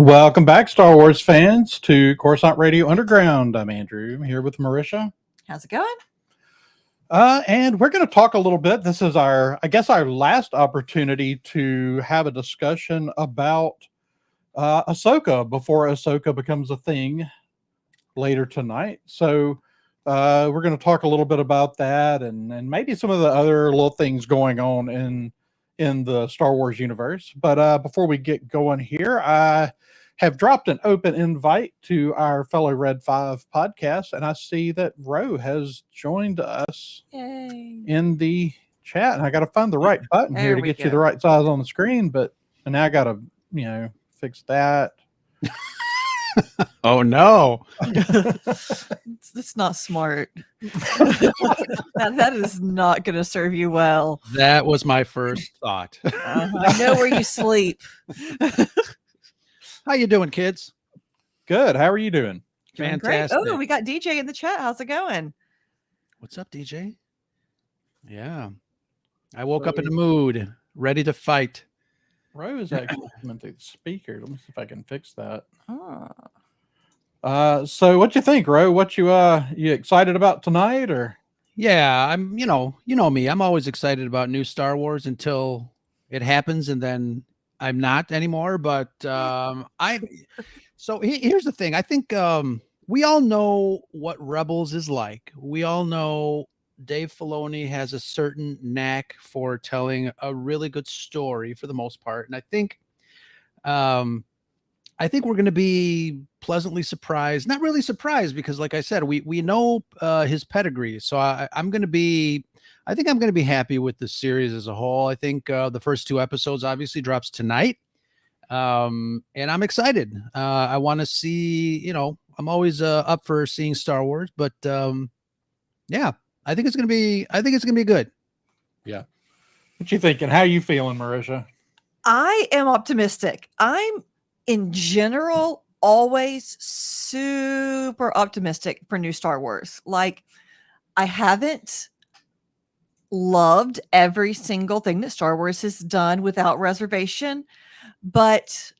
Welcome back, Star Wars fans, to Coruscant Radio Underground. I'm Andrew. I'm here with Marisha. How's it going? And we're going to talk a little bit. This is our last opportunity to have a discussion about Ahsoka before Ahsoka becomes a thing later tonight. So we're going to talk a little bit about that and maybe some of the other little things going on in the Star Wars universe. But before we get going here, I have dropped an open invite to our fellow Red 5 podcast, and I see that Ro has joined us in the chat. And I got to find the right button here to get you the right size on the screen, but now I got to, fix that. Oh no. That's not smart. that is not going to serve you well. That was my first thought. I know where you sleep. How you doing, kids? Good. How are you doing? Fantastic. Great. Oh, we got DJ in the chat. How's it going? What's up, DJ? Yeah. I woke up in the mood, ready to fight. Ro is actually coming through the speaker. Let me see if I can fix that. Oh. So what you think, Ro? What you excited about tonight, or? Yeah, I'm you know me. I'm always excited about new Star Wars until it happens, and then I'm not anymore. But here's the thing. I think we all know what Rebels is like. We all know Dave Filoni has a certain knack for telling a really good story for the most part, and I think we're going to be pleasantly surprised. Not really surprised because, like I said, we know his pedigree. So I'm going to be happy with the series as a whole. I think the first 2 episodes obviously drops tonight, and I'm excited. I want to see. I'm always up for seeing Star Wars, but yeah, I think it's going to be good. Yeah. What you thinking? How you feeling, Marisha? I am optimistic. I'm in general always super optimistic for new Star Wars. Like, I haven't loved every single thing that Star Wars has done without reservation, but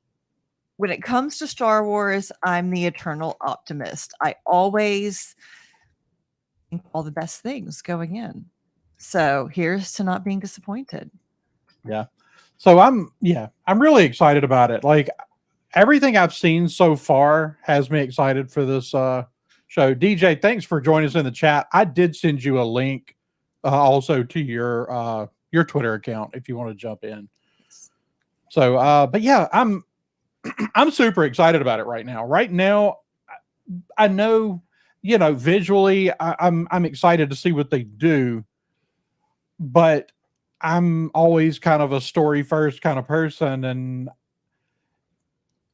when it comes to Star Wars, I'm the eternal optimist. I always think all the best things going in. So here's to not being disappointed. Yeah. So I'm really excited about it. Like, everything I've seen so far has me excited for this show. DJ, thanks for joining us in the chat. I did send you a link also to your Twitter account if you want to jump in. So, but yeah, I'm super excited about it right now. Right now, I know, visually, I'm excited to see what they do, but I'm always kind of a story first kind of person, and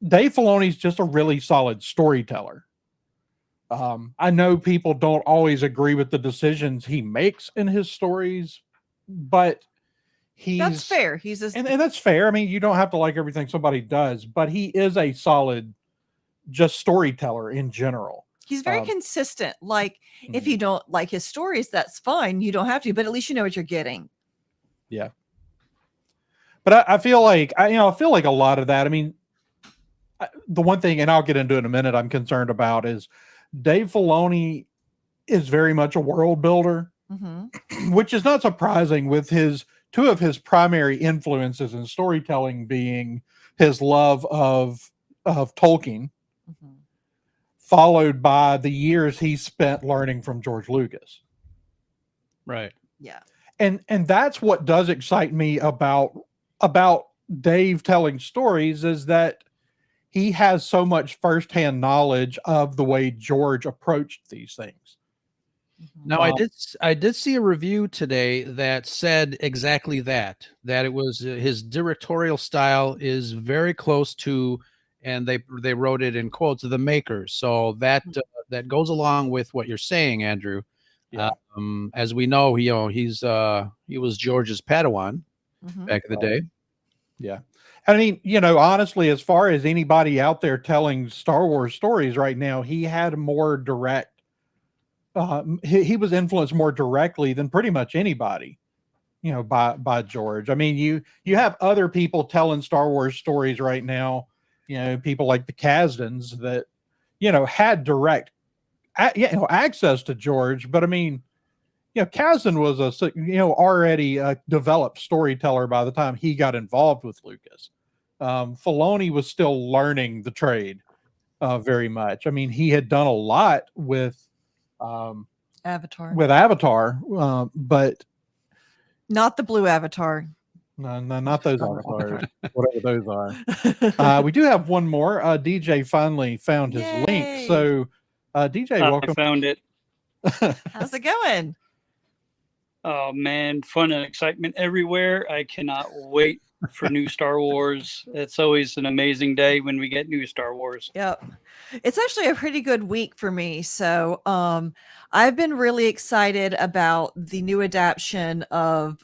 Dave Filoni's just a really solid storyteller. I know people don't always agree with the decisions he makes in his stories, but that's fair. And that's fair. I mean, you don't have to like everything somebody does, but he is a solid just storyteller in general. He's very consistent. Like, if you don't like his stories, that's fine. You don't have to, but at least you know what you're getting. Yeah. But I feel like a lot of that. I mean, the one thing, and I'll get into it in a minute, I'm concerned about is Dave Filoni is very much a world builder, which is not surprising with two of his primary influences in storytelling being his love of Tolkien, followed by the years he spent learning from George Lucas. Right. Yeah. And that's what does excite me about Dave telling stories, is that he has so much firsthand knowledge of the way George approached these things. Now, I did see a review today that said exactly that it was his directorial style is very close to, and they wrote it in quotes, the makers. So that goes along with what you're saying, Andrew. Yeah. As we know, he was George's Padawan back in the day. Yeah. I mean, honestly, as far as anybody out there telling Star Wars stories right now, he had more direct, he was influenced more directly than pretty much anybody, by George. I mean, you have other people telling Star Wars stories right now people like the Kasdans that, had direct, access to George. But I mean, Kasdan was already a developed storyteller by the time he got involved with Lucas. Filoni was still learning the trade very much. I mean, he had done a lot with Avatar, but not the blue Avatar. No, not those avatars, whatever those are. We do have one more. DJ finally found his link. So, DJ, welcome. I found it. How's it going? Oh, man. Fun and excitement everywhere. I cannot wait for new Star Wars. It's always an amazing day when we get new Star Wars. Yep. It's actually a pretty good week for me. So I've been really excited about the new adaptation of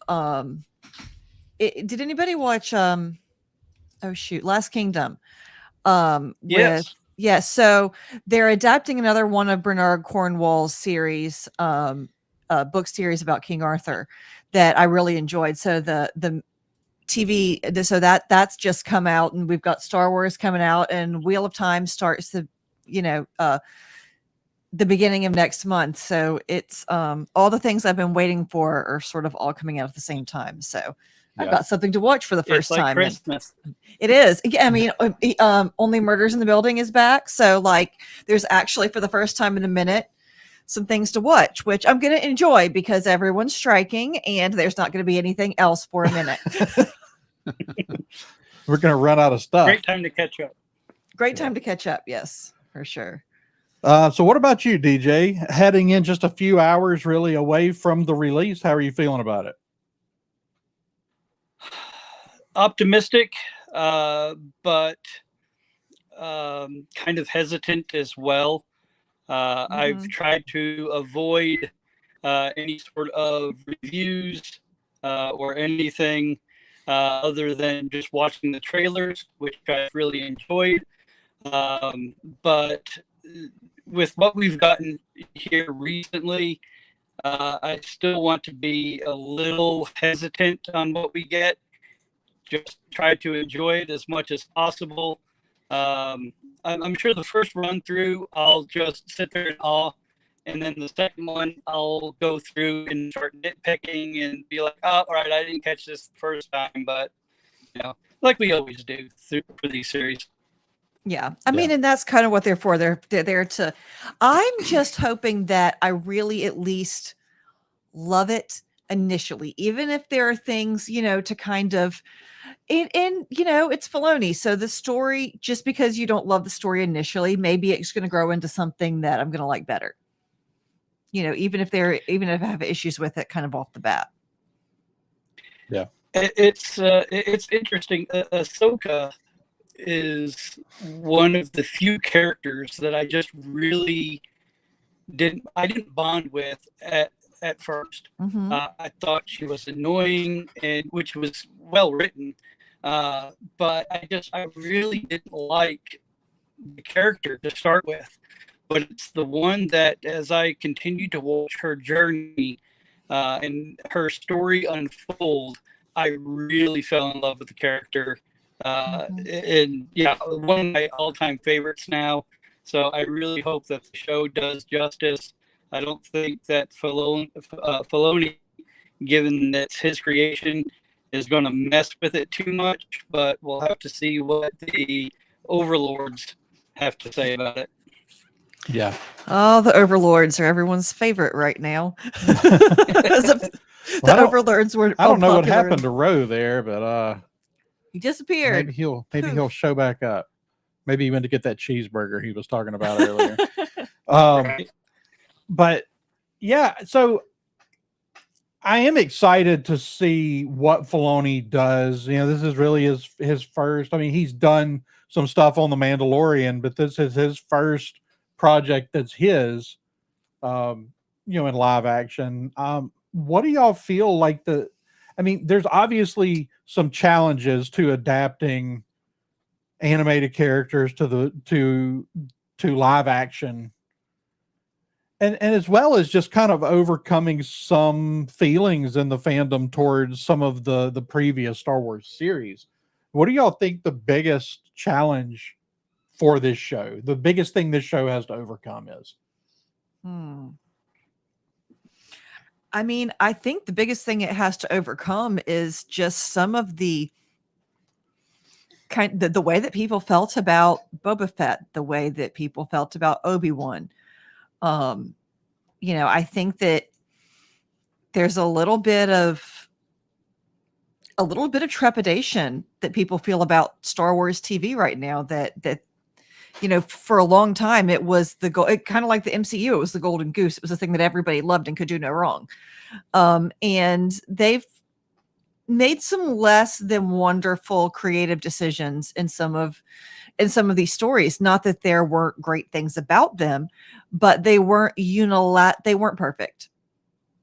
did anybody watch Last Kingdom? Yes. Yes. So they're adapting another one of Bernard Cornwell's series, book series about King Arthur that I really enjoyed. So the TV, so that's just come out, and we've got Star Wars coming out, and Wheel of Time starts the beginning of next month. So it's all the things I've been waiting for are sort of all coming out at the same time. So I've got something to watch for the first like time. Christmas. It is. I mean, Only Murders in the Building is back. So there's actually, for the first time in a minute, some things to watch, which I'm going to enjoy because everyone's striking and there's not going to be anything else for a minute. We're going to run out of stuff. Great time to catch up. Great time to catch up. Yes, for sure. So what about you, DJ? Heading in just a few hours really away from the release. How are you feeling about it? Optimistic, but kind of hesitant as well. I've tried to avoid any sort of reviews or anything other than just watching the trailers, which I've really enjoyed. But with what we've gotten here recently, I still want to be a little hesitant on what we get. Just try to enjoy it as much as possible. I'm sure the first run through, I'll just sit there in awe. And then the second one, I'll go through and start nitpicking and be like, oh, all right, I didn't catch this the first time. But, like we always do for these series. Yeah. I mean, and that's kind of what they're for. They're there to, I'm just hoping that I really at least love it initially, even if there are things, to kind of, and it's Filoni. So the story, just because you don't love the story initially, maybe it's going to grow into something that I'm going to like better. Even if I have issues with it kind of off the bat. Yeah. It's interesting. Ahsoka is one of the few characters that I just really didn't bond with at first. I thought she was annoying, and which was well written, but I really didn't like the character to start with. But it's the one that, as I continued to watch her journey and her story unfold, I really fell in love with the character. And one of my all-time favorites now. So I really hope that the show does justice. I don't think that Filoni, given that it's his creation, is going to mess with it too much, but we'll have to see what the overlords have to say about it. Yeah. Oh, the overlords are everyone's favorite right now. Overlords were. I don't know what happened to Roe there, but he disappeared. Maybe he'll show back up. Maybe he went to get that cheeseburger he was talking about earlier. Right. But yeah, so I am excited to see what Filoni does. This is really his first. I mean, he's done some stuff on The Mandalorian, but this is his first project that's his, in live action. What do y'all feel like there's obviously some challenges to adapting animated characters to live action. And as well as just kind of overcoming some feelings in the fandom towards some of the previous Star Wars series. What do y'all think the biggest challenge for this show? The biggest thing this show has to overcome is? I mean, I think the biggest thing it has to overcome is just some of the the way that people felt about Boba Fett, the way that people felt about Obi-Wan. I think that there's a little bit of trepidation that people feel about Star Wars TV right now, that for a long time it was kind of like the MCU, it was the golden goose. It was the thing that everybody loved and could do no wrong. And they've made some less than wonderful creative decisions in some of these stories. Not that there weren't great things about them, but they weren't they weren't perfect.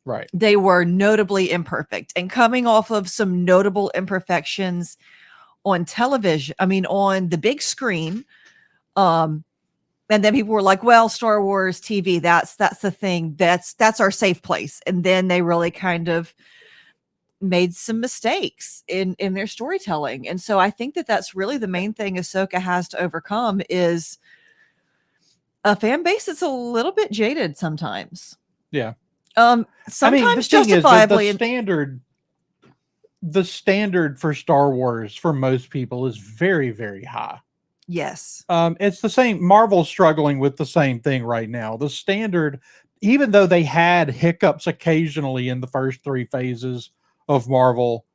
Right. They were notably imperfect, and coming off of some notable imperfections on television, on the big screen. And then people were like, well, Star Wars TV, that's the thing. That's our safe place. And then they really kind of made some mistakes in their storytelling. And so I think that that's really the main thing Ahsoka has to overcome, is a fan base that's a little bit jaded sometimes. Yeah. Sometimes the thing justifiably. Is, the standard for Star Wars for most people is very, very high. Yes. It's the same. Marvel's struggling with the same thing right now. The standard, even though they had hiccups occasionally in the first 3 phases of Marvel,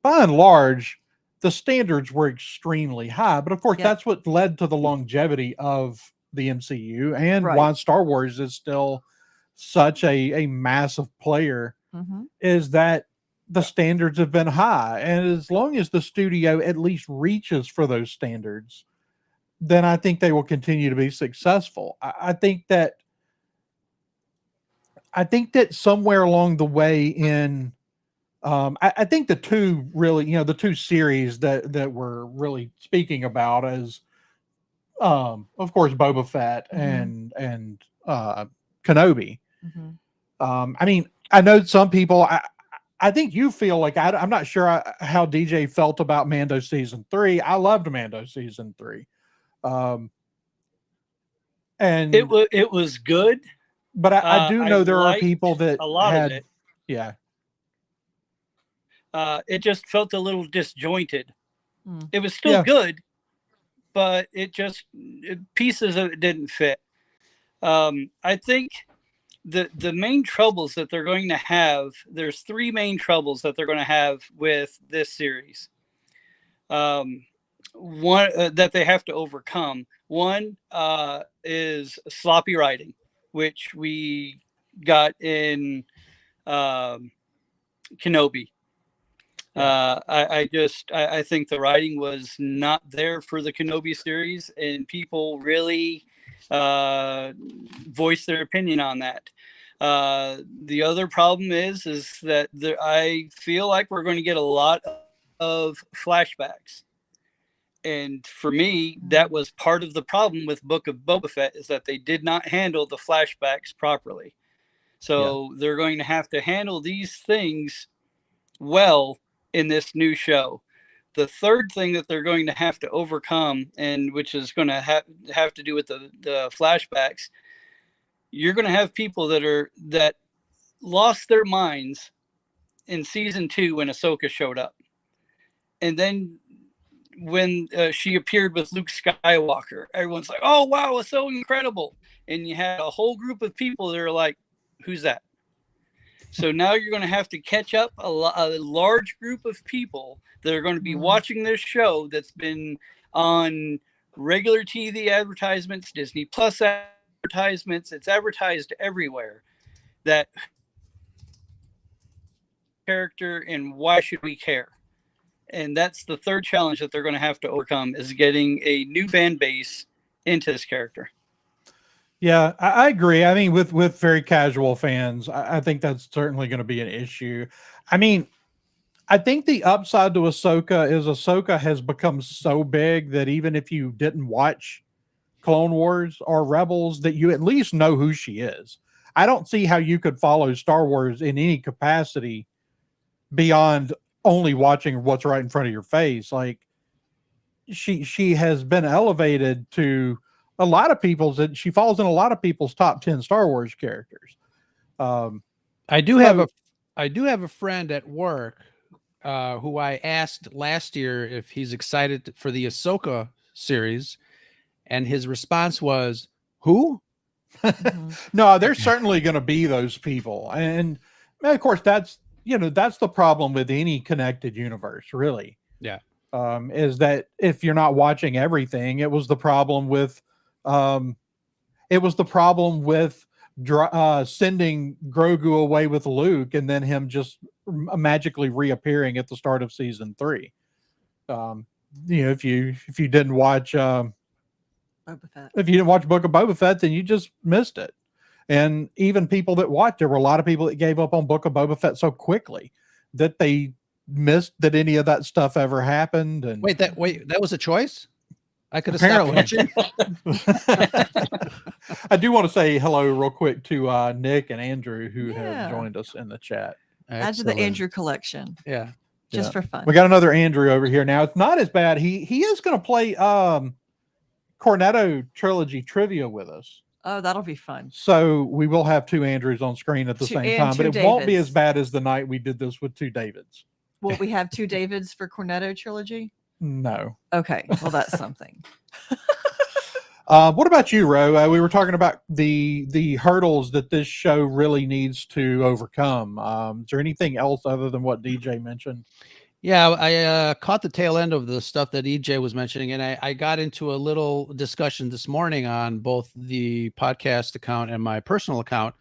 by and large, the standards were extremely high. But of course, that's what led to the longevity of the MCU and why Star Wars is still such a massive player, is that the standards have been high. And as long as the studio at least reaches for those standards, then I think they will continue to be successful. I think that somewhere along the way in, I think the two really, the 2 series that we're really speaking about is, of course, Boba Fett and Kenobi. I know some people, I think you feel like, I'm not sure how DJ felt about Mando season 3. I loved Mando season 3. And it was good, but I do know there are liked people that a lot had, of it. Yeah. It just felt a little disjointed. It was still good, but pieces of it didn't fit. I think the main troubles that they're going to have, there's 3 main troubles that they're going to have with this series. One that they have to overcome. One is sloppy writing, which we got in Kenobi. I think the writing was not there for the Kenobi series, and people really voiced their opinion on that. The other problem is that I feel like we're going to get a lot of flashbacks. And for me, that was part of the problem with Book of Boba Fett, is that they did not handle the flashbacks properly. So they're going to have to handle these things well in this new show. The third thing that they're going to have to overcome, and which is going to have to do with the flashbacks, you're going to have people that lost their minds in season 2 when Ahsoka showed up. And then when she appeared with Luke Skywalker, everyone's like, oh, wow, it's so incredible. And you had a whole group of people that are like, who's that? So now you're going to have to catch up a large group of people that are going to be watching this show that's been on regular TV advertisements, Disney Plus advertisements. It's advertised everywhere. That character, and why should we care? And that's the third challenge that they're going to have to overcome, is getting a new fan base into this character. Yeah, I agree. I mean, with very casual fans, I think that's certainly going to be an issue. I mean, I think the upside to Ahsoka is Ahsoka has become so big that even if you didn't watch Clone Wars or Rebels, that you at least know who she is. I don't see how you could follow Star Wars in any capacity beyond only watching what's right in front of your face. Like, she has been elevated to a lot of people's, and she falls in a lot of people's top 10 Star Wars characters. I do have a friend at work who I asked last year if he's excited for the Ahsoka series, and his response was, "Who?" No, there's certainly going to be those people, and of course that's the problem with any connected universe, really. Yeah. Is that if you're not watching everything, it was the problem with sending Grogu away with Luke and then him just magically reappearing at the start of season 3. If you didn't watch Boba Fett. if you didn't watch Book of Boba Fett, then you just missed it. And even people that watched, there were a lot of people that gave up on Book of Boba Fett so quickly that they missed that any of that stuff ever happened. And That was a choice? I could have stopped watching. I do want to say hello real quick to Nick and Andrew who have Yeah. joined us in the chat. Add to the Excellent. Andrew collection, Yeah. just for fun. We got another Andrew over here. Now it's not as bad. He is going to play Cornetto trilogy trivia with us. Oh, that'll be fun. So we will have 2 Andrews on screen at the same time, but it won't be as bad as the night we did this with 2 Davids. Will we have 2 Davids for Cornetto trilogy? No. Okay, well that's something. What about you, Ro? We were talking about the hurdles that this show really needs to overcome. Is there anything else other than what DJ mentioned? Yeah, I caught the tail end of the stuff that EJ was mentioning, and I got into a little discussion this morning on both the podcast account and my personal account.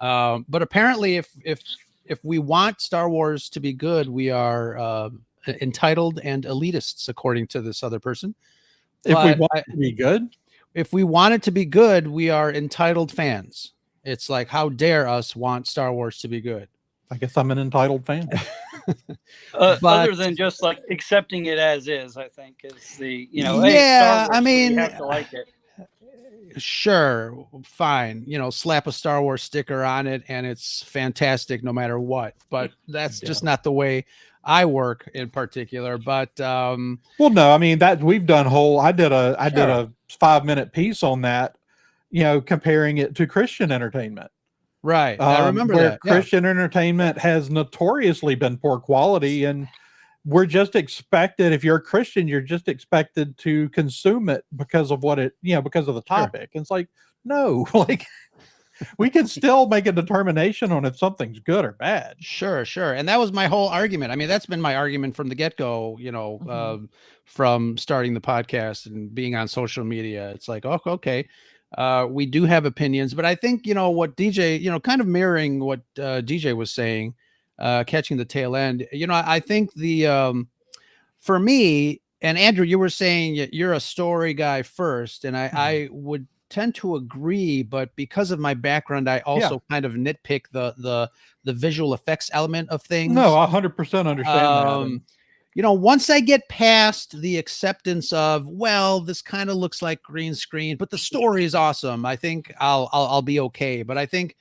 But apparently, if we want Star Wars to be good, we are entitled and elitists, according to this other person. If we want it to be good, if we want it to be good, we are entitled fans. It's like, how dare us want Star Wars to be good? I guess I'm an entitled fan. Other than just like accepting it as is, I think is the hey, Star Yeah, Wars, I mean, you have to like it. Sure, fine. Slap a Star Wars sticker on it, and it's fantastic no matter what. But that's just not the way I work in particular. But well, no, I mean that we've done I did a 5-minute piece on that, comparing it to Christian entertainment. Right. I remember where that. Christian entertainment has notoriously been poor quality, and we're just expected, if you're a Christian, you're just expected to consume it because of because of the topic. And it's like, no, like we can still make a determination on if something's good or bad. Sure. And that was my whole argument. I mean, that's been my argument from the get-go, from starting the podcast and being on social media. It's like, oh, okay. We do have opinions, but I think, what DJ, kind of mirroring what DJ was saying, catching the tail end, I think for me, and Andrew, you were saying you're a story guy first, and I would tend to agree, but because of my background, I also kind of nitpick the visual effects element of things. No, I 100% understand that. Once I get past the acceptance of, well, this kind of looks like green screen, but the story is awesome, I think I'll be okay. But I think,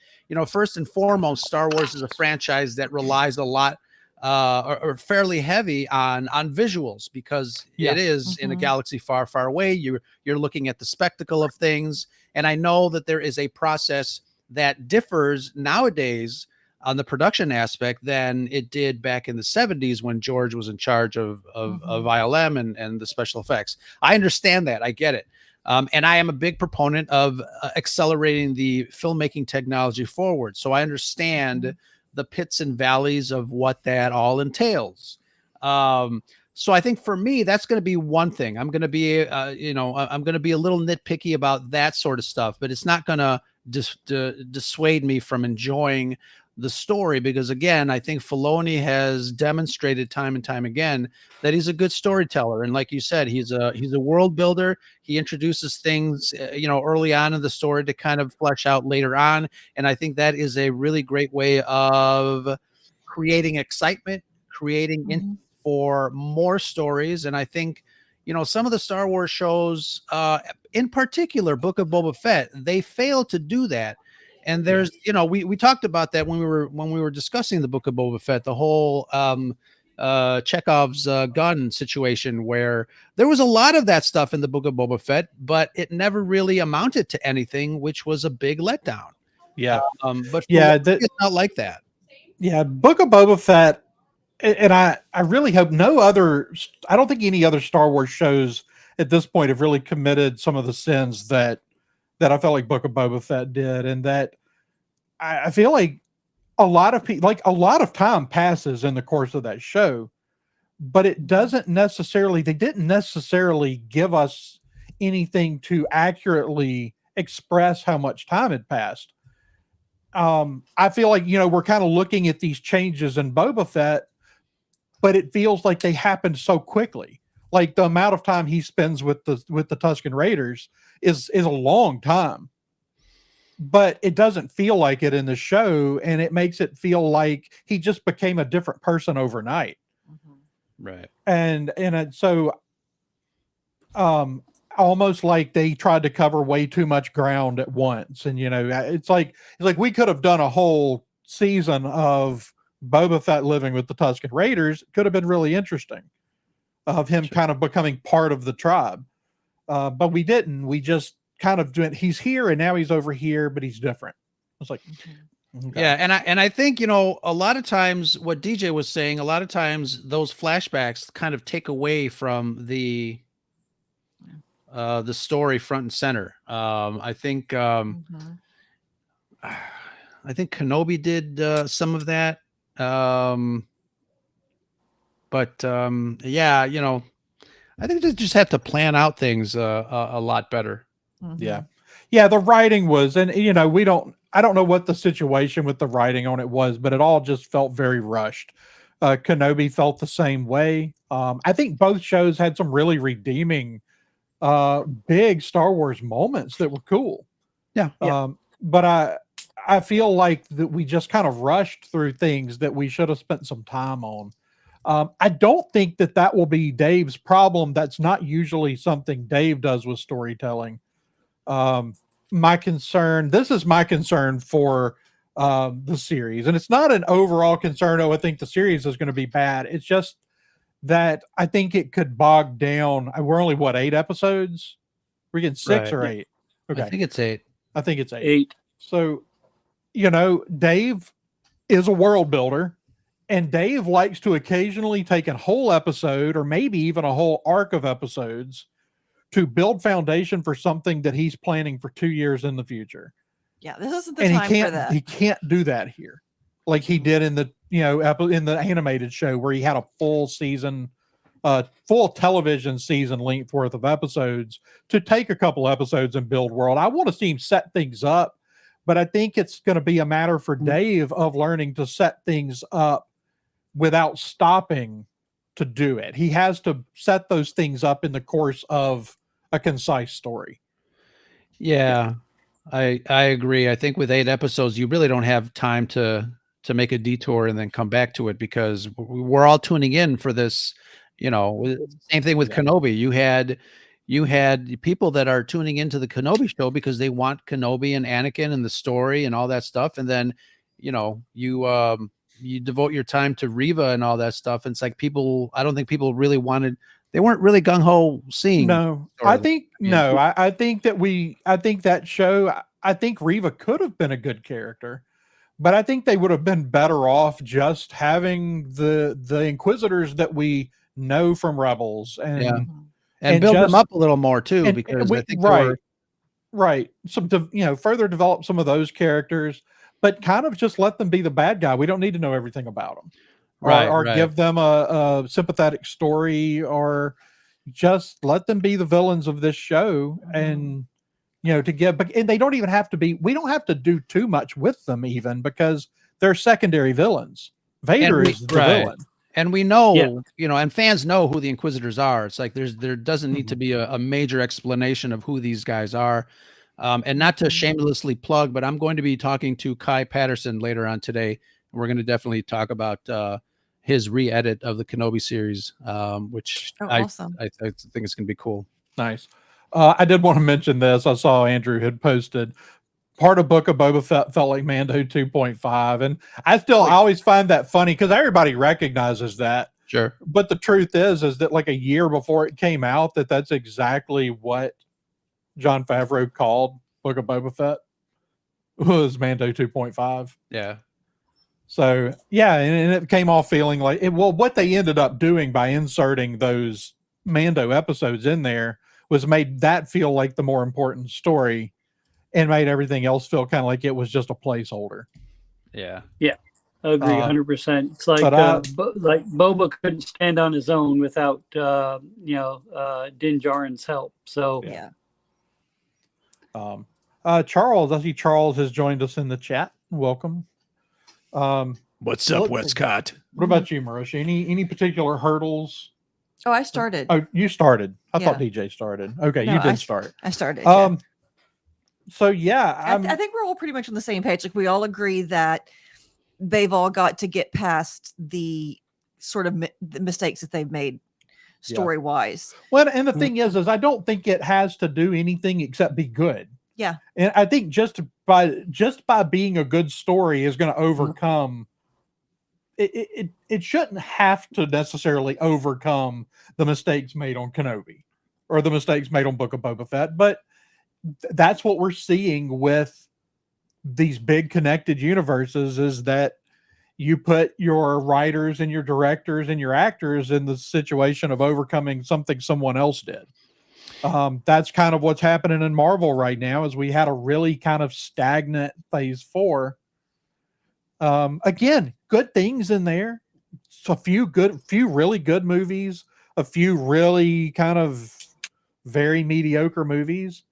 first and foremost, Star Wars is a franchise that relies a lot or fairly heavy on visuals, because it is in a galaxy far, far away. You're looking at the spectacle of things. And I know that there is a process that differs nowadays on the production aspect than it did back in the 70s when George was in charge of ILM and the special effects. I understand that. I get it. And I am a big proponent of accelerating the filmmaking technology forward. So I understand the pits and valleys of what that all entails. So I think for me, that's going to be one thing. I'm going to be, I'm going to be a little nitpicky about that sort of stuff, but it's not going to dissuade me from enjoying the story, because again, I think Filoni has demonstrated time and time again that he's a good storyteller. And like you said, he's a world builder. He introduces things, early on in the story to kind of flesh out later on. And I think that is a really great way of creating excitement, creating interest for more stories. And I think, some of the Star Wars shows, in particular, Book of Boba Fett, they fail to do that. And there's, we talked about that when we were discussing the Book of Boba Fett, the whole Chekhov's gun situation, where there was a lot of that stuff in the Book of Boba Fett, but it never really amounted to anything, which was a big letdown. Yeah. But Yeah, it's not like that. Yeah, Book of Boba Fett, and I really hope I don't think any other Star Wars shows at this point have really committed some of the sins that I felt like Book of Boba Fett did, and that I feel like a lot of people, like a lot of time passes in the course of that show, but they didn't necessarily give us anything to accurately express how much time had passed. I feel like, we're kind of looking at these changes in Boba Fett, but it feels like they happened so quickly. Like the amount of time he spends with the Tusken Raiders is a long time, but it doesn't feel like it in the show, and it makes it feel like he just became a different person overnight. Right. And so almost like they tried to cover way too much ground at once. And it's like we could have done a whole season of Boba Fett living with the Tusken Raiders. It could have been really interesting, of him kind of becoming part of the tribe. But we didn't. We just kind of doing, he's here and now he's over here, but he's different. It's like, okay. Yeah, and I think, a lot of times what DJ was saying, a lot of times those flashbacks kind of take away from the story front and center. I think Kenobi did some of that. But yeah, I think they just have to plan out things a lot better. Yeah. Yeah. The writing was, and I don't know what the situation with the writing on it was, but it all just felt very rushed. Kenobi felt the same way. I think both shows had some really redeeming, big Star Wars moments that were cool. Yeah. But I feel like that we just kind of rushed through things that we should have spent some time on. I don't think that will be Dave's problem. That's not usually something Dave does with storytelling. This is my concern for the series, and it's not an overall concern. I think the series is going to be bad. It's just that I think it could bog down. We're only 8 episodes? We're getting 6 or 8. Okay, I think it's 8. I think it's 8. So, Dave is a world builder, and Dave likes to occasionally take a whole episode or maybe even a whole arc of episodes to build foundation for something that he's planning for 2 years in the future. Yeah, this isn't the time for that. He can't do that here, like he did in the in the animated show, where he had a full season, full television season length worth of episodes to take a couple episodes and build world. I want to see him set things up, but I think it's going to be a matter for Dave of learning to set things up without stopping to do it. He has to set those things up in the course of a concise story. Yeah, I agree. I think with 8 episodes, you really don't have time to make a detour and then come back to it, because we're all tuning in for this. Same thing with Kenobi. You had people that are tuning into the Kenobi show because they want Kenobi and Anakin and the story and all that stuff. And then, you devote your time to Reva and all that stuff. And it's like I don't think people really they weren't really gung ho seeing. No, I think that show, I think Reva could have been a good character, but I think they would have been better off just having the Inquisitors that we know from Rebels and build them up a little more too, because I think right. Some, further develop some of those characters, but kind of just let them be the bad guy. We don't need to know everything about them. Or give them a sympathetic story, or just let them be the villains of this show. And, and they don't even have to be, we don't have to do too much with them even, because they're secondary villains. Vader is the villain. And we know, and fans know who the Inquisitors are. It's like there doesn't need to be a major explanation of who these guys are. And not to shamelessly plug, but I'm going to be talking to Kai Patterson later on today. We're going to definitely talk about his re-edit of the Kenobi series, which awesome. I think it's going to be cool. Nice. I did want to mention this. I saw Andrew had posted part of Book of Boba Fett felt like Mando 2.5. And I always find that funny because everybody recognizes that. Sure. But the truth is that like a year before it came out, that's exactly what Jon Favreau called Book of Boba Fett was Mando 2.5. Yeah. So yeah, and it came off feeling like it. Well, what they ended up doing by inserting those Mando episodes in there was made that feel like the more important story, and made everything else feel kind of like it was just a placeholder. Yeah. Agree, 100%. It's like like Boba couldn't stand on his own without Din Djarin's help. So Yeah. Charles, I see Charles has joined us in the chat. Welcome. What's up, Westcott? What about you, Marisha? Any particular hurdles? Oh, I started. Oh, you started. I thought Yeah. DJ started. Okay, No, you did start. I started. Yeah. So yeah, I think we're all pretty much on the same page. Like we all agree that they've all got to get past the sort of the mistakes that they've made story wise. Well, and the thing is I don't think it has to do anything except be good. Yeah. And I think just by being a good story is going to overcome it shouldn't have to necessarily overcome the mistakes made on Kenobi or the mistakes made on Book of Boba Fett, but that's what we're seeing with these big connected universes is that you put your writers and your directors and your actors in the situation of overcoming something someone else did. That's kind of what's happening in Marvel right now is we had a really kind of stagnant phase 4. Again, good things in there. A few really good movies, a few really kind of very mediocre movies.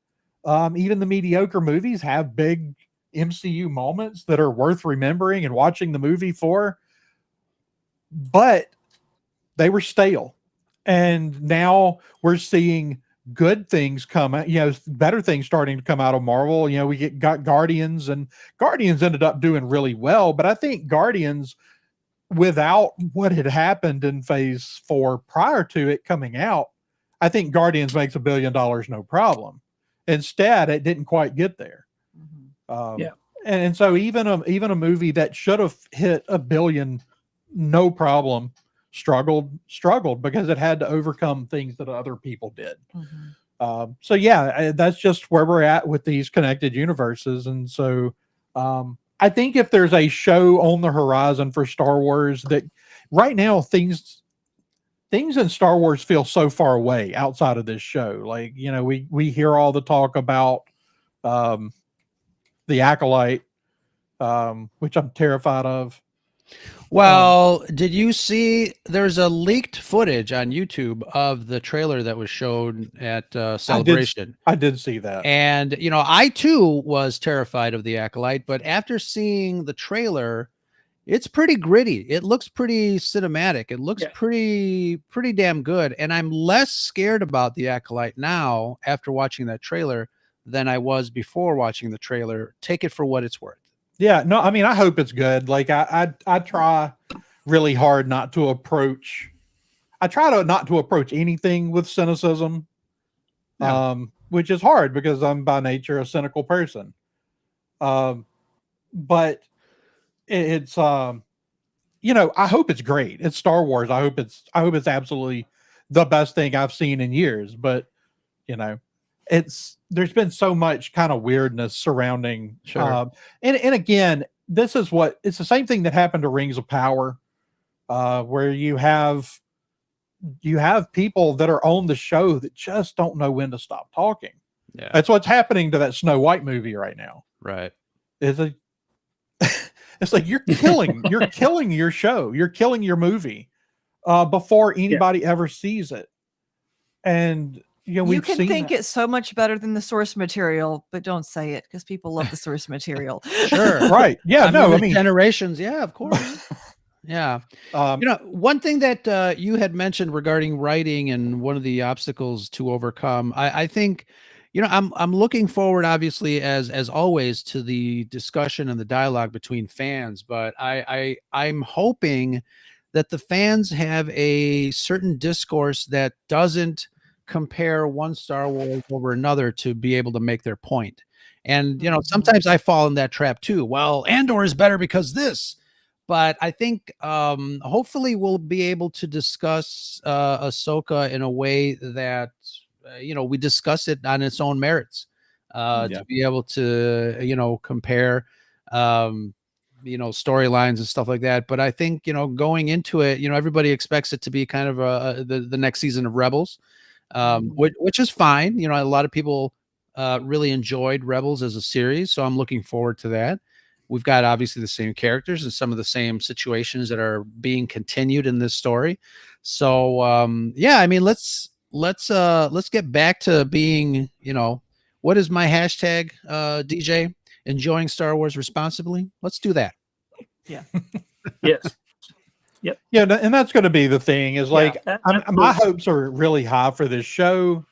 Even the mediocre movies have big MCU moments that are worth remembering and watching the movie for, but they were stale. And now we're seeing good things come out, better things starting to come out of Marvel. We got Guardians, and Guardians ended up doing really well, but I think Guardians, without what had happened in phase 4 prior to it coming out, I think Guardians makes $1 billion no problem. Instead, it didn't quite get there. And so even a movie that should have hit $1 billion no problem struggled because it had to overcome things that other people did. So yeah, that's just where we're at with these connected universes. And so I think if there's a show on the horizon for Star Wars, that right now things in Star Wars feel so far away outside of this show. Like, we hear all the talk about the Acolyte, which I'm terrified of. Well, did you see there's a leaked footage on YouTube of the trailer that was shown at Celebration? I did see that. And, I too was terrified of the Acolyte, but after seeing the trailer, it's pretty gritty. It looks pretty cinematic. It looks pretty damn good. And I'm less scared about the Acolyte now after watching that trailer than I was before watching the trailer. Take it for what it's worth. Yeah, no, I mean, I hope it's good. Like I try really hard not to approach anything with cynicism, which is hard because I'm by nature a cynical person. But it's I hope it's great. It's Star Wars. I hope it's absolutely the best thing I've seen in years. But there's been so much kind of weirdness surrounding. Sure. And again, it's the same thing that happened to Rings of Power, where you have people that are on the show that just don't know when to stop talking. Yeah. That's what's happening to that Snow White movie right now. Right. It's like you're killing your show. You're killing your movie before anybody ever sees it. And you can think it's so much better than the source material, but don't say it because people love the source material. Sure. Right. Yeah. I mean generations. Yeah, of course. Yeah. One thing that you had mentioned regarding writing and one of the obstacles to overcome, I think, I'm looking forward, obviously, as always, to the discussion and the dialogue between fans, but I'm hoping that the fans have a certain discourse that doesn't compare one Star Wars over another to be able to make their point. And, sometimes I fall in that trap too. Well, Andor is better because this. But I think hopefully we'll be able to discuss Ahsoka in a way that we discuss it on its own merits. To be able to compare storylines and stuff like that. But I think going into it, everybody expects it to be kind of the next season of Rebels, which is fine. A lot of people really enjoyed Rebels as a series, so I'm looking forward to that. We've got obviously the same characters and some of the same situations that are being continued in this story. So yeah, I mean, let's get back to being, what is my hashtag, DJ? Enjoying Star Wars responsibly. Let's do that. Yeah. Yes. Yep. Yeah, and that's going to be the thing. Is like my hopes are really high for this show,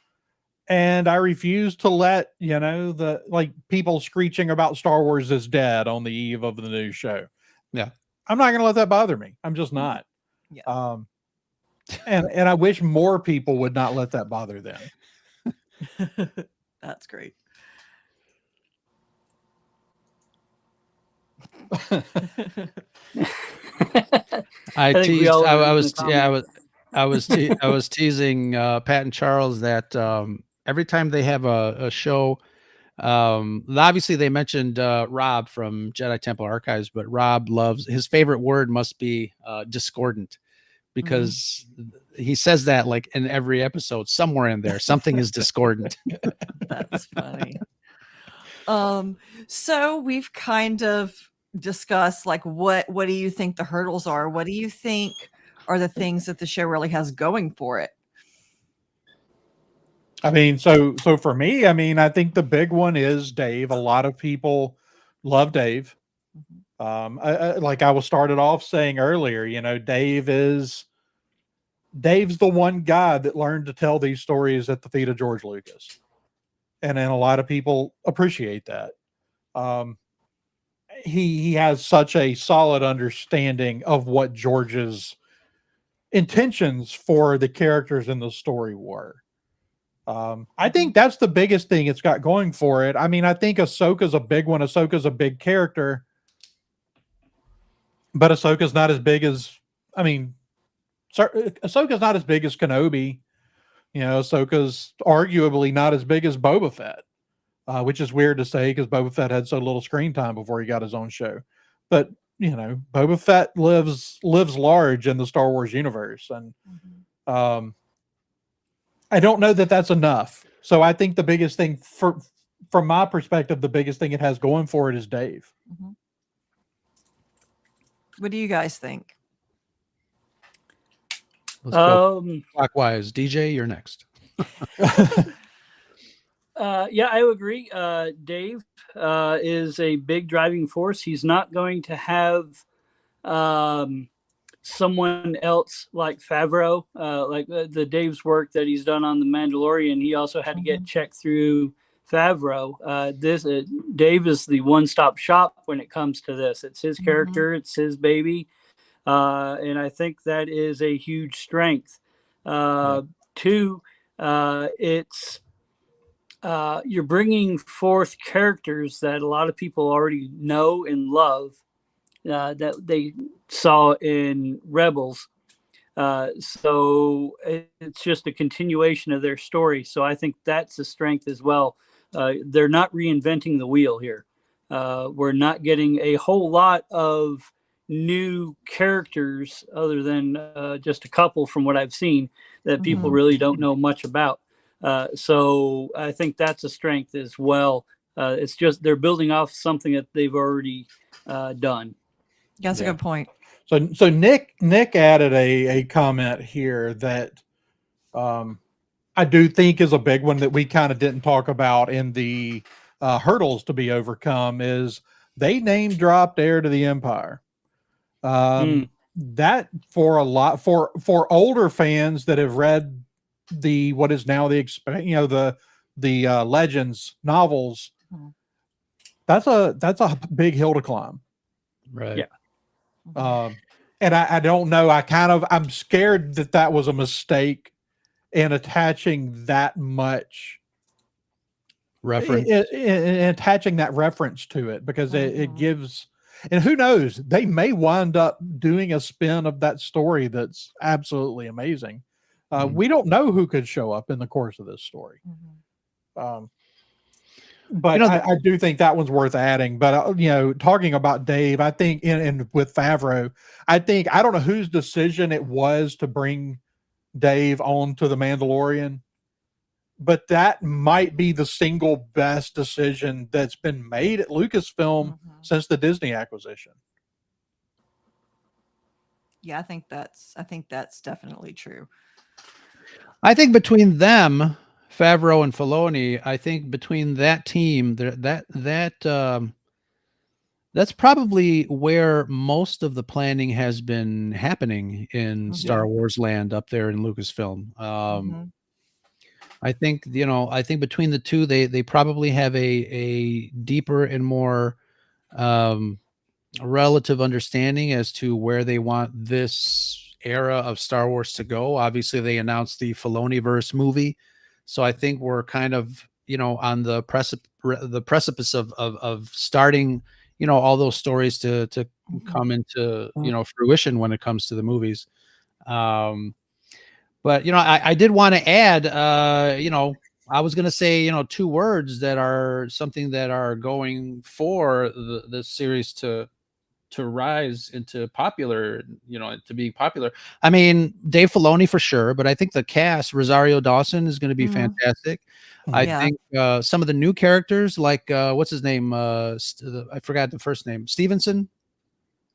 and I refuse to let the people screeching about Star Wars is dead on the eve of the new show. Yeah, I'm not going to let that bother me. I'm just not. Yeah. And I wish more people would not let that bother them. That's great. I was teasing Pat and Charles that every time they have a show, obviously they mentioned Rob from Jedi Temple Archives, but Rob his favorite word must be discordant, because he says that like in every episode, somewhere in there something is discordant. That's funny. So we've kind of discuss like what do you think the hurdles are? What do you think are the things that the show really has going for it? I mean, so for me, I mean, I think the big one is Dave. A lot of people love Dave. Like I was started off saying earlier, Dave's the one guy that learned to tell these stories at the feet of George Lucas, and then a lot of people appreciate that. He has such a solid understanding of what George's intentions for the characters in the story were. I think that's the biggest thing it's got going for it. I mean, I think Ahsoka's a big one. Ahsoka's a big character, but Ahsoka's not as big as, Ahsoka's not as big as Kenobi. Ahsoka's arguably not as big as Boba Fett. Which is weird to say because Boba Fett had so little screen time before he got his own show. But Boba Fett lives large in the Star Wars universe, and I don't know that that's enough. So I think the biggest thing from my perspective, the biggest thing it has going for it is Dave. What do you guys think? Let's go clockwise. DJ, you're next. Yeah, I would agree. Dave is a big driving force. He's not going to have someone else like Favreau, like the Dave's work that he's done on The Mandalorian. He also had to get checked through Favreau. Dave is the one-stop shop when it comes to this. It's his character. It's his baby. And I think that is a huge strength. Two, it's you're bringing forth characters that a lot of people already know and love, that they saw in Rebels. So it's just a continuation of their story. So I think that's a strength as well. They're not reinventing the wheel here. We're not getting a whole lot of new characters other than just a couple from what I've seen that people really don't know much about. So I think that's a strength as well. It's just they're building off something that they've already done. That's a good point. So Nick added a comment here that I do think is a big one that we kind of didn't talk about in the hurdles to be overcome is they name dropped Heir to the Empire. That for older fans that have read what is now the Legends novels, that's a big hill to climb. Right. Yeah. And I don't know. I'm scared that was a mistake in attaching that much reference, in attaching that reference to it, because it gives. And who knows, they may wind up doing a spin of that story that's absolutely amazing. We don't know who could show up in the course of this story. But I do think that one's worth adding. But talking about Dave, I think, and with Favreau, I don't know whose decision it was to bring Dave on to the Mandalorian, but that might be the single best decision that's been made at Lucasfilm since the Disney acquisition. Yeah, I think that's definitely true. I think between them, Favreau and Filoni, I think between that team, that's probably where most of the planning has been happening in Star Wars land up there in Lucasfilm. I think between the two, they probably have a deeper and more relative understanding as to where they want this era of Star Wars to go. Obviously, they announced the Filoniverse movie, so I think we're kind of on the precipice of starting all those stories to come into fruition when it comes to the movies. But I did want to add, I was going to say, two words that are something that are going for the series to rise into popular, to being popular. I mean, Dave Filoni for sure, but I think the cast, Rosario Dawson is going to be fantastic. I think some of the new characters, like what's his name? I forgot the first name. Stevenson.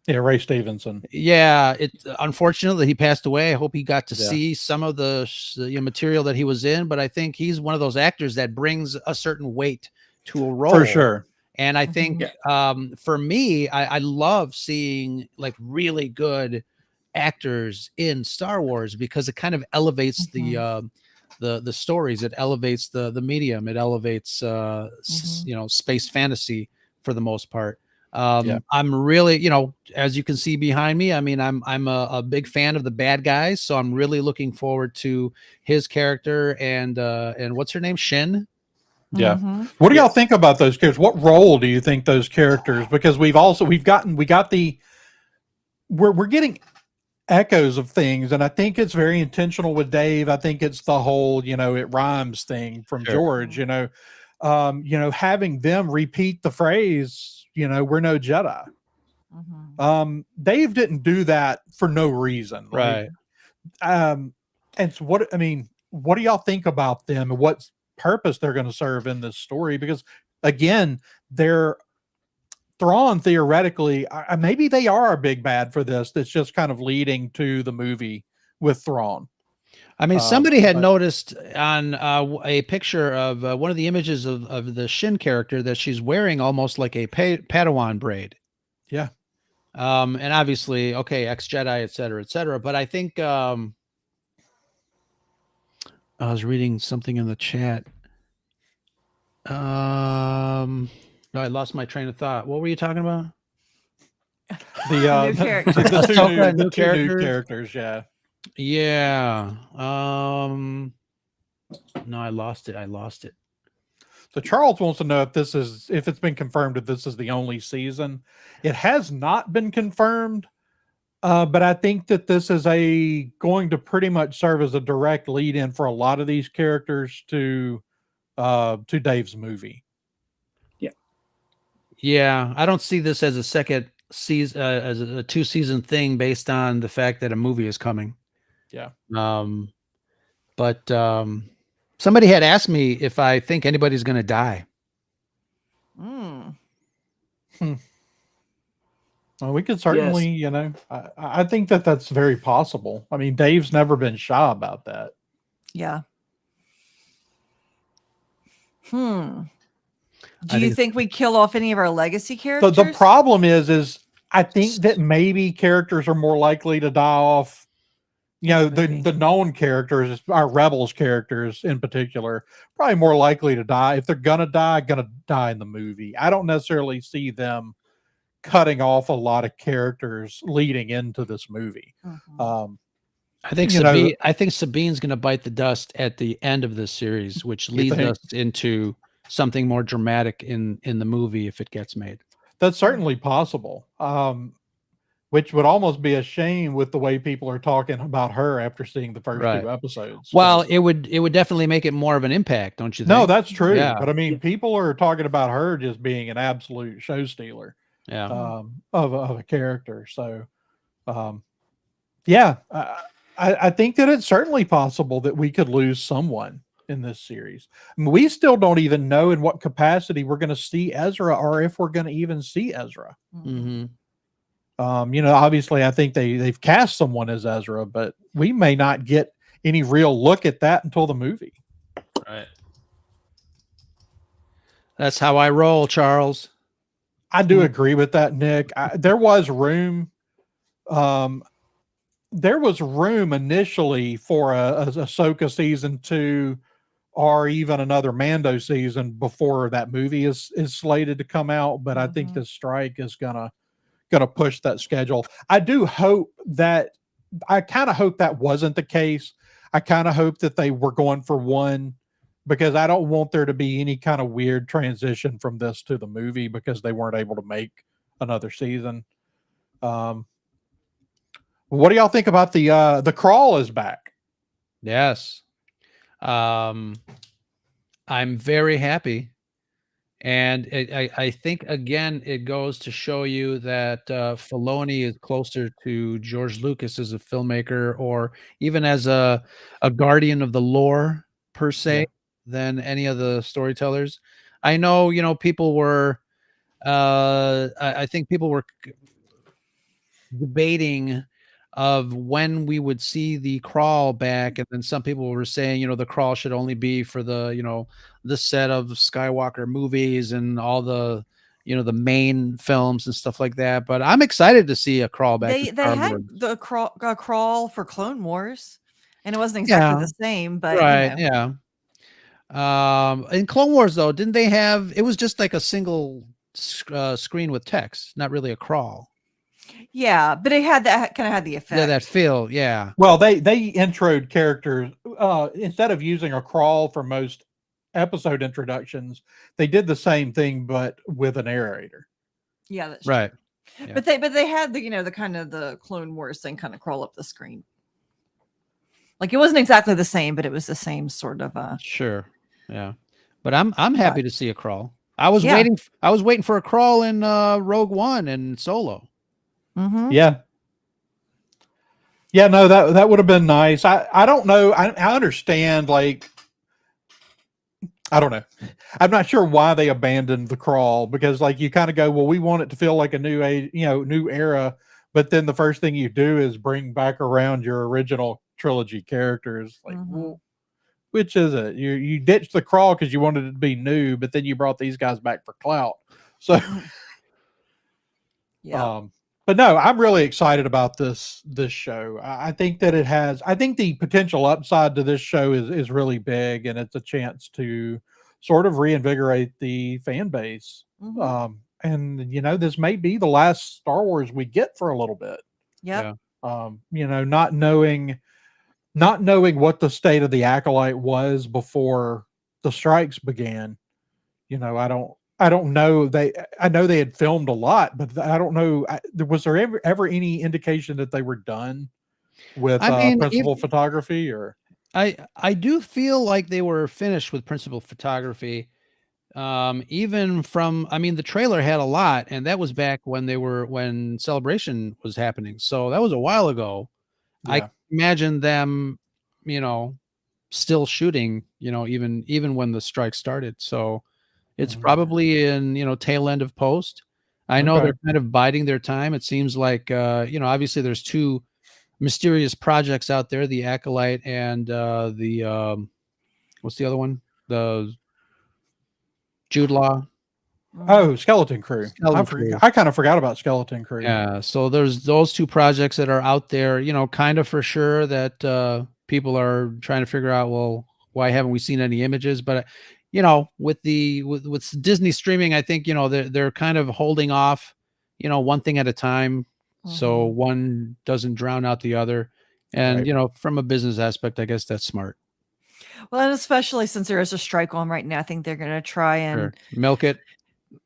Yeah, Ray Stevenson. Yeah, unfortunately he passed away. I hope he got to see some of the material that he was in, but I think he's one of those actors that brings a certain weight to a role. For sure. And I think for me, I love seeing like really good actors in Star Wars because it kind of elevates the stories. It elevates the medium. It elevates space fantasy for the most part. I'm really, as you can see behind me, I mean, I'm a big fan of the bad guys, so I'm really looking forward to his character and what's her name, Shin. Yeah. What do y'all think about those characters? What role do you think those characters? Because we're getting echoes of things, and I think it's very intentional with Dave. I think it's the whole, it rhymes thing from George, having them repeat the phrase, we're no Jedi. Dave didn't do that for no reason. Right. And so what do y'all think about them and what purpose they're going to serve in this story? Because again, they're Thrawn theoretically, maybe they are a big bad for this. That's just kind of leading to the movie with Thrawn. I mean, somebody had noticed on a picture of one of the images of the Shin character that she's wearing almost like a Padawan braid. Yeah. And obviously, ex-Jedi, et cetera, but I think I was reading something in the chat. I lost my train of thought. What were you talking about? The new characters. the new characters. Yeah. Yeah. No, I lost it. So Charles wants to know if it's been confirmed that this is the only season. It has not been confirmed, but I think that this is going to pretty much serve as a direct lead-in for a lot of these characters to Dave's movie. Yeah, I don't see this as a second season, as a 2-season thing based on the fact that a movie is coming. Yeah. But somebody had asked me if I think anybody's going to die. Well, we could certainly, I think that's very possible. I mean, Dave's never been shy about that. Yeah. Do you think we kill off any of our legacy characters? The problem is I think that maybe characters are more likely to die off. The known characters, our Rebels characters in particular, probably more likely to die. If they're gonna die in the movie. I don't necessarily see them cutting off a lot of characters leading into this movie. I think Sabine's going to bite the dust at the end of this series, which leads us into something more dramatic in the movie if it gets made. That's certainly possible. Which would almost be a shame with the way people are talking about her after seeing the first Right. two episodes. Well, 'cause- it would definitely make it more of an impact, don't you think? no, that's true. Yeah. But I mean, people are talking about her just being an absolute show stealer Yeah. of a character. So, yeah, I think that it's certainly possible that we could lose someone in this series. I mean, we still don't even know in what capacity we're going to see Ezra, or if we're going to even see Ezra. Mm-hmm. Obviously, I think they've cast someone as Ezra, but we may not get any real look at that until the movie. Right. That's how I roll, Charles. I do agree with that, Nick. There was room. There was room initially for a Ahsoka season 2, or even another Mando season before that movie is slated to come out. But I think the strike is gonna push that schedule. I do hope that. I kind of hope that wasn't the case. I kind of hope that they were going for one, because I don't want there to be any kind of weird transition from this to the movie because they weren't able to make another season. What do y'all think about the crawl is back? Yes. I'm very happy. And I think, again, it goes to show you that Filoni is closer to George Lucas as a filmmaker, or even as a guardian of the lore, per se, than any of the storytellers. I know, people were, I think people were debating of when we would see the crawl back, and then some people were saying, the crawl should only be for the the set of Skywalker movies and all the the main films and stuff like that. But I'm excited to see a crawl back. They had the crawl for Clone Wars, and it wasn't exactly the same, but right, yeah. In Clone Wars, though, didn't they have? It was just like a single screen with text, not really a crawl. Yeah, but it had that kind of had the effect. Yeah, that feel. Yeah. Well, they introed characters instead of using a crawl for most episode introductions. They did the same thing, but with a narrator. Yeah, that's right. True. Yeah. But they had the the kind of the Clone Wars thing kind of crawl up the screen. Like it wasn't exactly the same, but it was the same sort of. Sure. Yeah, but I'm happy to see a crawl. I was waiting for a crawl in Rogue One and Solo. Mm-hmm. Yeah. No, that would have been nice. I don't know. I understand. Like, I don't know. I'm not sure why they abandoned the crawl, because like you kind of go, well, we want it to feel like a new age, new era. But then the first thing you do is bring back around your original trilogy characters. Like, well, which is it? You ditched the crawl because you wanted it to be new, but then you brought these guys back for clout. So, yeah. But no, I'm really excited about this show. I think that it has. I think the potential upside to this show is really big, and it's a chance to sort of reinvigorate the fan base. And this may be the last Star Wars we get for a little bit. Yep. Yeah. Not knowing what the state of the Acolyte was before the strikes began. I don't know. I know they had filmed a lot, but I don't know. Was there ever any indication that they were done with principal photography? Or I do feel like they were finished with principal photography. Even from, the trailer had a lot, and that was back when Celebration was happening. So that was a while ago. Yeah. I imagine them, still shooting, even when the strike started. So it's probably in, tail end of post. I know they're kind of biding their time. It seems like, obviously there's two mysterious projects out there, the Acolyte and the what's the other one? The Jude Law. Oh, Skeleton Crew. I kind of forgot about Skeleton Crew. Yeah. So there's those two projects that are out there, kind of for sure, that people are trying to figure out, well, why haven't we seen any images? But with Disney streaming, I think, they're kind of holding off, one thing at a time. So one doesn't drown out the other. And, from a business aspect, I guess that's smart. Well, and especially since there is a strike on right now, I think they're going to try and milk it.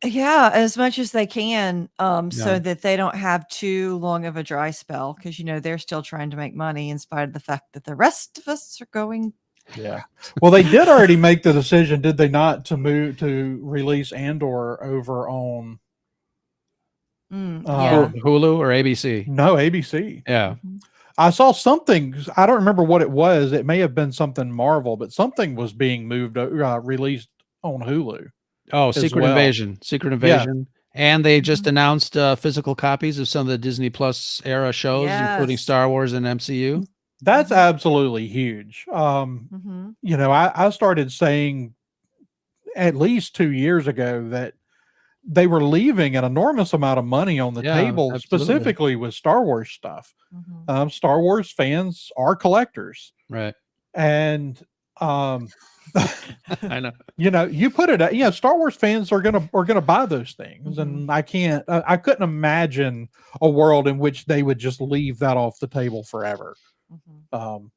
Yeah, as much as they can, Yeah. so that they don't have too long of a dry spell, because they're still trying to make money in spite of the fact that the rest of us are going. Yeah. Well, they did already make the decision, did they not, to release Andor over on Yeah. Hulu or ABC? no ABC. Yeah. Mhm. I saw something. I don't remember what it was. It may have been something Marvel, but something was being released on Hulu Oh, as Secret well. Invasion. Secret Yeah. Invasion. And they just Mhm. announced physical copies of some of the Disney Plus era shows, including Yes. Star Wars and MCU. That's Mhm. absolutely huge. Mhm. I started saying at least 2 years ago that they were leaving an enormous amount of money on the Yeah, table, absolutely. specifically with Star Wars stuff. Mhm. Star Wars fans are collectors, Right. and um, I know. you put it. Star Wars fans are gonna buy those things, Mhm. and I couldn't imagine a world in which they would just leave that off the table forever. Mhm.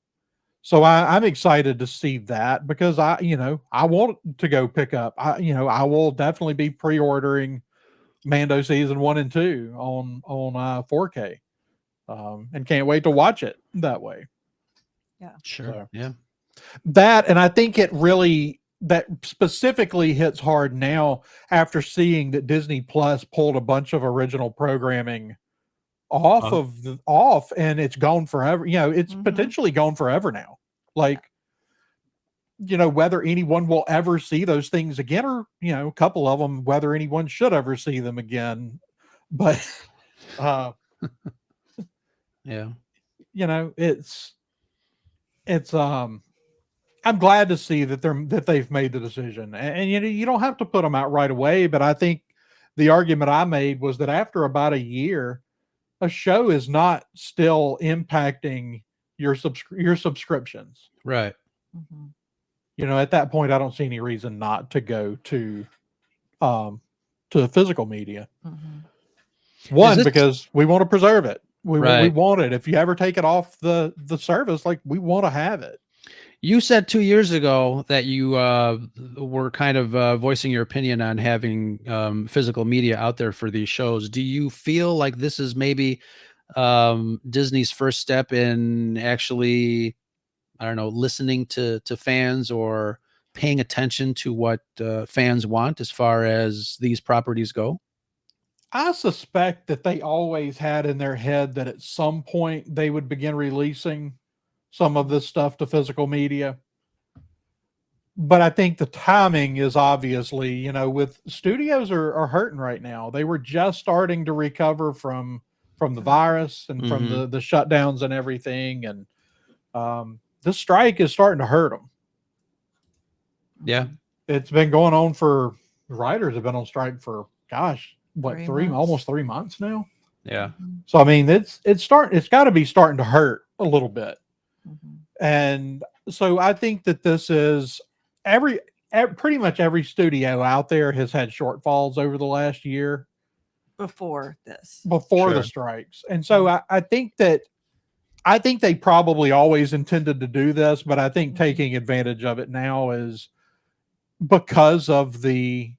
So I'm excited to see that because I want to go pick up. I will definitely be pre-ordering Mando season 1 and 2 on 4K, and can't wait to watch it that way. Sure. So Yeah. that, and I think that specifically hits hard now after seeing that Disney Plus pulled a bunch of original programming Uh, off, and it's gone forever. It's Mhm. potentially gone forever now. Like, whether anyone will ever see those things again, or a couple of them, whether anyone should ever see them again. But uh yeah. it's I'm glad to see that they've made the decision, and you don't have to put them out right away. But I think the argument I made was that after about a year, a show is not still impacting your subscriptions. Right. Mhm. At that point, I don't see any reason not to go um to the physical media. Mhm. Is One, this because we want to preserve it. We right? want it. If you ever take it off the service, like, we want to have it. You said 2 years ago that you were kind of voicing your opinion on having physical media out there for these shows. Do you feel like this is maybe Disney's first step in actually, I don't know, listening to fans or paying attention to what fans want as far as these properties go? I suspect that they always had in their head that at some point they would begin releasing some of this stuff to physical media. But I think the timing is obviously, with studios are hurting right now. They were just starting to recover from the virus and from Mhm. the shutdowns and everything. And this strike is starting to hurt them. Yeah. Mhm. It's been going on for writers have been on strike for, gosh, what, 3 months. almost 3 months now. Yeah. Mhm. So I mean, it's got to be starting to hurt a little bit. Mhm. And so I think that this is pretty much every studio out there has had shortfalls over the last year Before this. before the Sure. strikes. And so I think they probably always intended to do this, but I think Mhm. taking advantage of it now is because of the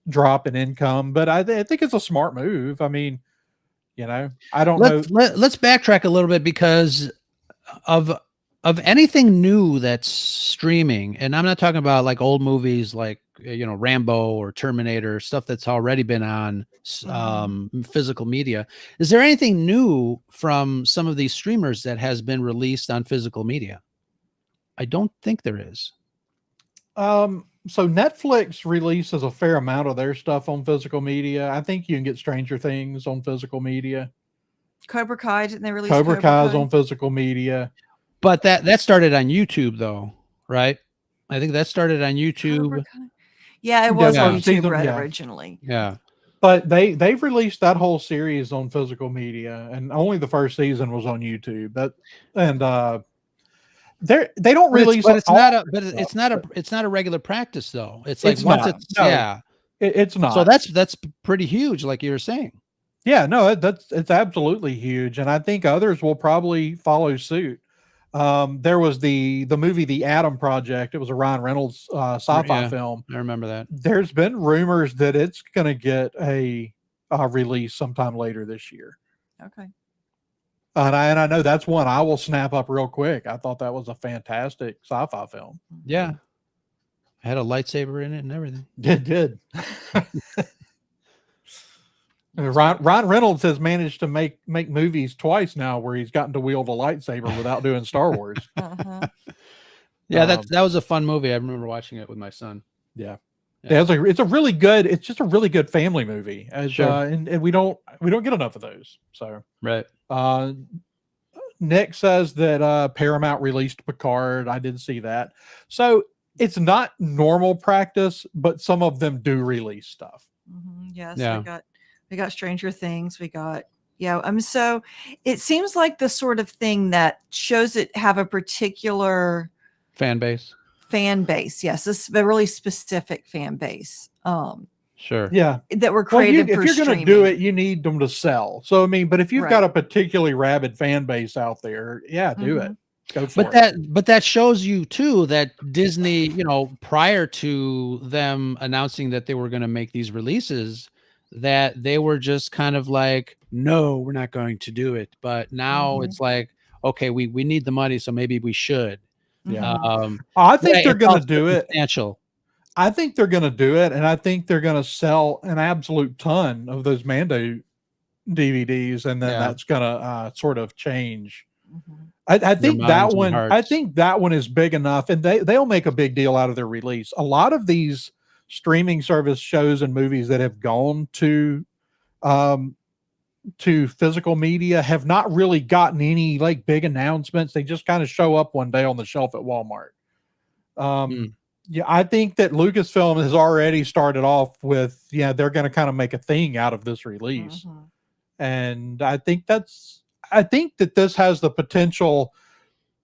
drop in income. But I think it's a smart move. I mean, I don't know. Let's backtrack a little bit because of anything new that's streaming, and I'm not talking about like old movies like Rambo or Terminator, stuff that's already been on physical media. Is there anything new from some of these streamers that has been released on physical media? I don't think there is. So Netflix releases a fair amount of their stuff on physical media. I think you can get Stranger Things on physical media. Cobra Kai, didn't they release Cobra Cobra Kai's Kai? on physical media. But that started on YouTube though, right? I think that started on Cobra YouTube. Kai? Yeah, it Yeah, was on Yeah. YouTube season, Red yeah. originally. Yeah. But they've released that whole series on physical media, and only the first season was on YouTube. They don't release But it's all not a their stuff, but it's not a regular practice though. It's like it's once not. it's No, it's So not. that's pretty huge, like you were saying. Yeah, no, it's absolutely huge, and I think others will probably follow suit. There was the movie The Atom Project. It was a Ryan Reynolds sci-fi Yeah. film. I remember that. There's been rumors that it's going to get a release sometime later this year. Okay. And I know that's one I will snap up real quick. I thought that was a fantastic sci-fi film. Yeah. I had a lightsaber in it and everything. It did. Ryan Reynolds has managed to make movies twice now where he's gotten to wield a lightsaber without doing Star Wars. Uh-huh. Yeah, that was a fun movie. I remember watching it with my son. Yeah. Yeah. It's a really good. It's just a really good family movie. Sure. And we don't get enough of those. So Right. Nick says that Paramount released Picard. I did see that. So it's not normal practice, but some of them do release stuff. Yes, Yeah. we got Stranger Things. We got so it seems like the sort of thing that shows it have a particular Fan base. Yes, this is a really specific fan base. Sure. Yeah. That were created for if you're going to do it, you need them to sell. So I mean, but if you've got a particularly rabid fan base out there, do it. Go for it. But that shows you too that Disney, prior to them announcing that they were going to make these releases, that they were just kind of like, no, we're not going to do it. But now it's like, okay, we need the money, so maybe we should. Yeah. I think they're going to do it. Substantial. I think they're going to do it, and I think they're going to sell an absolute ton of those Mando DVDs, and then that's going to sort of change. I think that one. I think that one is big enough, and they'll make a big deal out of their release. A lot of these streaming service shows and movies that have gone to physical media have not really gotten any like big announcements. They just kind of show up one day on the shelf at Walmart. Yeah, I think that Lucasfilm has already started off with, they're going to kind of make a thing out of this release. And I think that this has the potential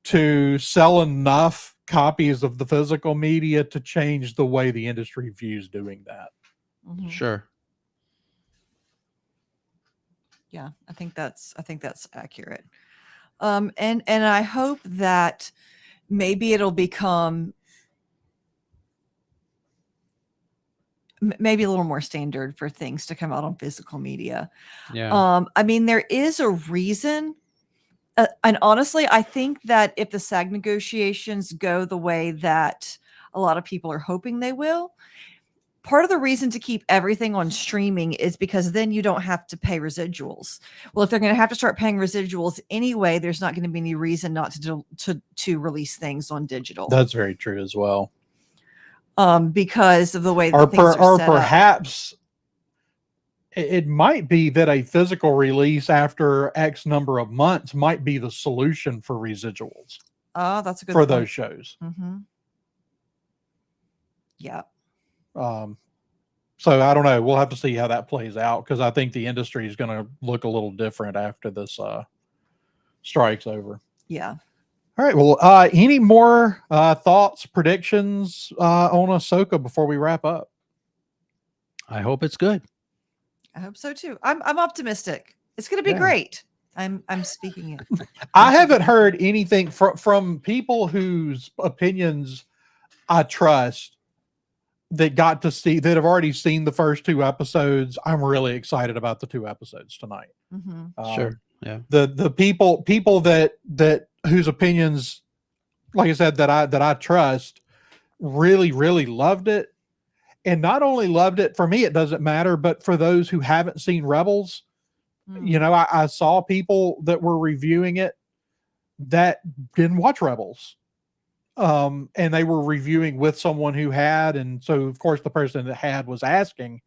to sell enough copies of the physical media to change the way the industry views doing that. Sure. Yeah, I think that's accurate. And I hope that maybe it'll become maybe a little more standard for things to come out on physical media. Yeah. I mean, there is a reason. And honestly, I think that if the SAG negotiations go the way that a lot of people are hoping they will, part of the reason to keep everything on streaming is because then you don't have to pay residuals. Well, if they're going to have to start paying residuals anyway, there's not going to be any reason not to release things on digital. That's very true as well. Because of the way that things are set perhaps it might be that a physical release after X number of months might be the solution for residuals. Oh, that's a good for point. Those shows. Yeah. So I don't know. We'll have to see how that plays out, because I think the industry is going to look a little different after this strike's over. Yeah. All right. Well, any more thoughts, predictions on Ahsoka before we wrap up? I hope it's good. I hope so too. I'm optimistic. It's going to be great. I'm speaking it. I haven't heard anything from people whose opinions I trust that have already seen the first 2 episodes. I'm really excited about the 2 episodes tonight. Sure. Yeah. The people that whose opinions, like I said, that I trust, really, really loved it. And not only loved it, for me, it doesn't matter, but for those who haven't seen Rebels, I saw people that were reviewing it that didn't watch Rebels. And they were reviewing with someone who had, and so of course the person that had was asking,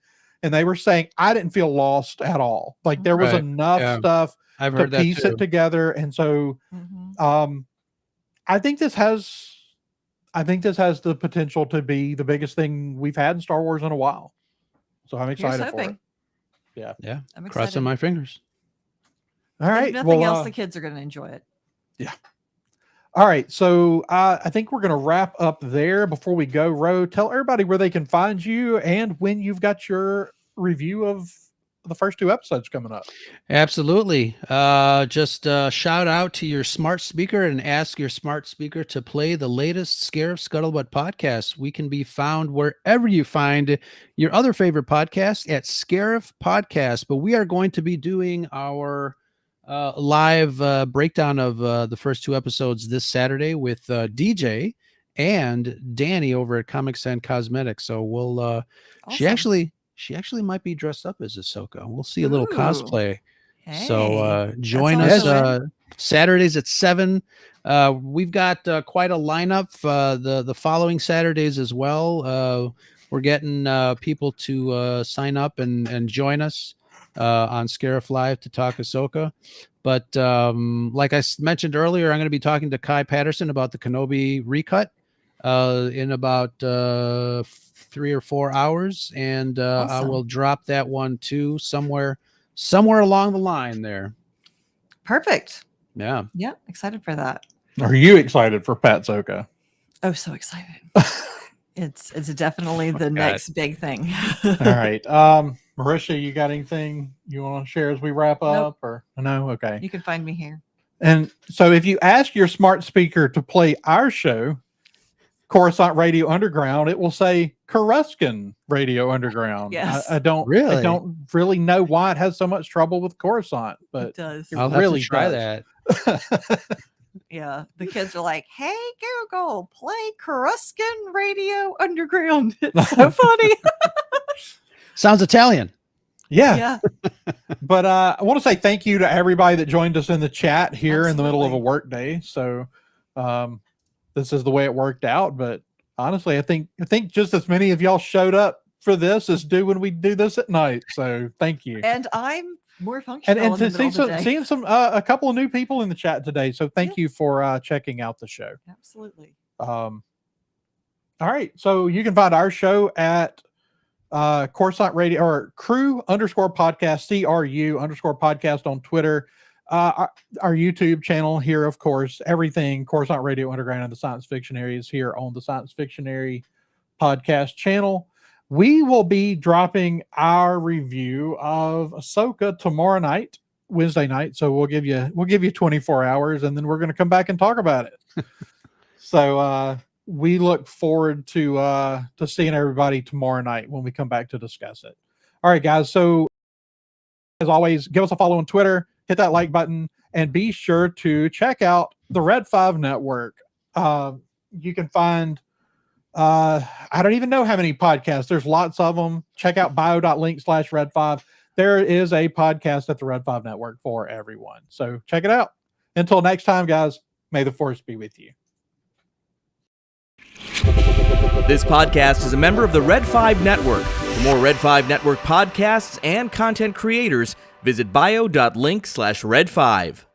and they were saying, I didn't feel lost at all. Like there was enough stuff I've heard to piece it together. And so I think this has the potential to be the biggest thing we've had in Star Wars in a while. So I'm excited for it. Yeah. Yeah. I'm excited. Crossing my fingers. All right. If nothing else, the kids are going to enjoy it. Yeah. All right. So I think we're going to wrap up there. Before we go, Ro, tell everybody where they can find you and when you've got your review of the first 2 episodes coming up. Absolutely. Just shout out to your smart speaker and ask your smart speaker to play the latest Scarif Scuttlebutt podcast. We can be found wherever you find your other favorite podcast at Scarif Podcast. But we are going to be doing our live breakdown of the first 2 episodes this Saturday with DJ and Danny over at Comics and Cosmetics. So we'll Awesome. she actually might be dressed up as Ahsoka. We'll see a little Ooh. cosplay. Hey, So join sounds us so Saturdays at 7. We've got quite a lineup the following Saturdays as well. We're getting people to sign up and join us on Scarif Live to talk Ahsoka. But like I mentioned earlier, I'm going to be talking to Kai Patterson about the Kenobi recut in about 3 or 4 hours, and I Awesome. will drop that one too somewhere along the line there. Perfect. Yeah. Yeah, excited for that. Are you excited for Pat Zoka? Oh, so excited. It's definitely the next big thing. All right. Marisha, you got anything you want to share as we wrap up? Nope. Or no? Okay. You can find me here. And so if you ask your smart speaker to play our show, Coruscant Radio Underground, it will say Coruscant Radio Underground. Yes. I don't really know why it has so much trouble with Coruscant, but It does. I'll really have to try does. that. Yeah, the kids are like, "Hey Google, play Coruscant Radio Underground." It's so funny. Sounds Italian. Yeah. Yeah, But I want to say thank you to everybody that joined us in the chat here in the middle of a Absolutely. work day. So this is the way it worked out. But honestly, I think just as many of y'all showed up for this as do when we do this at night. So thank you. and I'm more functional. And in the to middle see of the day. seeing some a couple of new people in the chat today. So thank you for checking out the show. Absolutely. All right. So you can find our show at Coruscant Radio or crew_podcast, CRU_podcast on Twitter. Our YouTube channel here, of course, everything Coruscant Radio Underground and the Science Fictionary is here on the Science Fictionary podcast channel. We will be dropping our review of Ahsoka tomorrow night, Wednesday night. So we'll give you 24 hours, and then we're going to come back and talk about it. So we look forward to seeing everybody tomorrow night when we come back to discuss it. All right, guys. So as always, give us a follow on Twitter, hit that like button, and be sure to check out the Red 5 Network. You can find I don't even know how many podcasts. There's lots of them. Check out bio.link/Red5. There is a podcast at the Red 5 Network for everyone. So check it out. Until next time, guys, may the Force be with you. This podcast is a member of the Red 5 Network. For more Red 5 Network podcasts and content creators, visit bio.link/Red5.